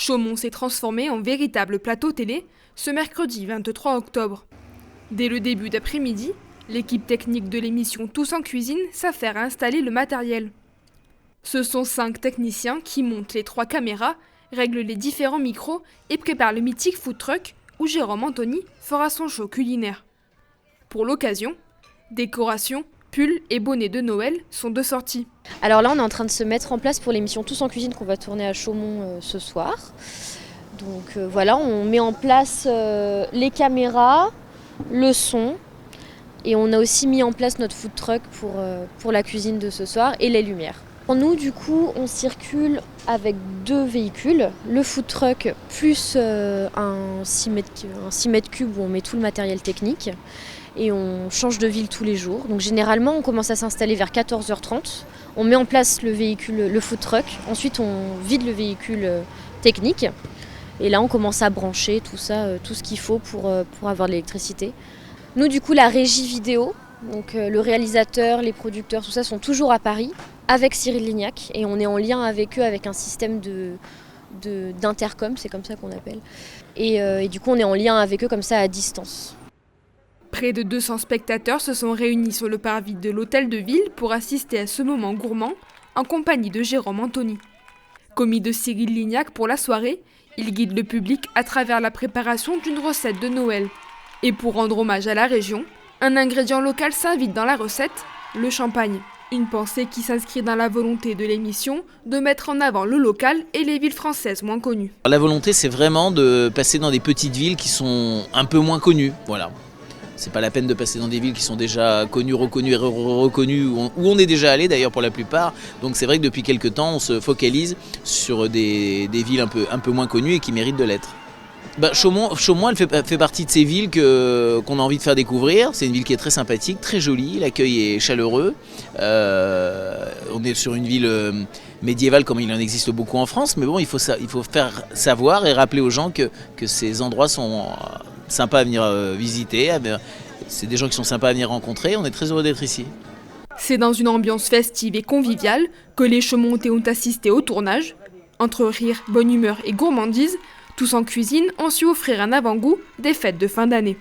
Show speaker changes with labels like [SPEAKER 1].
[SPEAKER 1] Chaumont s'est transformé en véritable plateau télé ce mercredi 23 octobre. Dès le début d'après-midi, l'équipe technique de l'émission Tous en cuisine s'affaire à installer le matériel. Ce sont 5 techniciens qui montent les 3 caméras, règlent les différents micros et préparent le mythique food truck où Jérôme Anthony fera son show culinaire. Pour l'occasion, décorations, pulls et bonnets de Noël sont de sortie.
[SPEAKER 2] Alors là, on est en train de se mettre en place pour l'émission Tous en cuisine qu'on va tourner à Chaumont ce soir. Donc voilà, on met en place les caméras, le son, et on a aussi mis en place notre food truck pour la cuisine de ce soir et les lumières. Pour nous, du coup, on circule avec 2 véhicules, le food truck plus un 6 mètres cubes où on met tout le matériel technique. Et on change de ville tous les jours. Donc généralement, on commence à s'installer vers 14h30. On met en place le véhicule, le food truck. Ensuite, on vide le véhicule technique. Et là, on commence à brancher tout ça, tout ce qu'il faut pour avoir de l'électricité. Nous, du coup, la régie vidéo, donc le réalisateur, les producteurs, tout ça sont toujours à Paris avec Cyril Lignac. Et on est en lien avec eux avec un système d'intercom, c'est comme ça qu'on appelle. Et du coup, on est en lien avec eux comme ça à distance.
[SPEAKER 1] Près de 200 spectateurs se sont réunis sur le parvis de l'hôtel de ville pour assister à ce moment gourmand en compagnie de Jérôme Anthony. Commis de Cyril Lignac pour la soirée, il guide le public à travers la préparation d'une recette de Noël. Et pour rendre hommage à la région, un ingrédient local s'invite dans la recette, le champagne. Une pensée qui s'inscrit dans la volonté de l'émission de mettre en avant le local et les villes françaises moins connues.
[SPEAKER 3] La volonté, c'est vraiment de passer dans des petites villes qui sont un peu moins connues. Voilà. C'est pas la peine de passer dans des villes qui sont déjà connues, reconnues et reconnues, où on est déjà allé d'ailleurs pour la plupart. Donc c'est vrai que depuis quelques temps, on se focalise sur des villes un peu moins connues et qui méritent de l'être. Chaumont, elle fait partie de ces villes qu'on a envie de faire découvrir. C'est une ville qui est très sympathique, très jolie, l'accueil est chaleureux. On est sur une ville médiévale comme il en existe beaucoup en France, mais bon, il faut faire savoir et rappeler aux gens que ces endroits sont sympas à venir visiter. C'est des gens qui sont sympas à venir rencontrer. On est très heureux d'être ici.
[SPEAKER 1] C'est dans une ambiance festive et conviviale que les Chaumontais ont assisté au tournage. Entre rire, bonne humeur et gourmandise, Tous en cuisine ont su offrir un avant-goût des fêtes de fin d'année.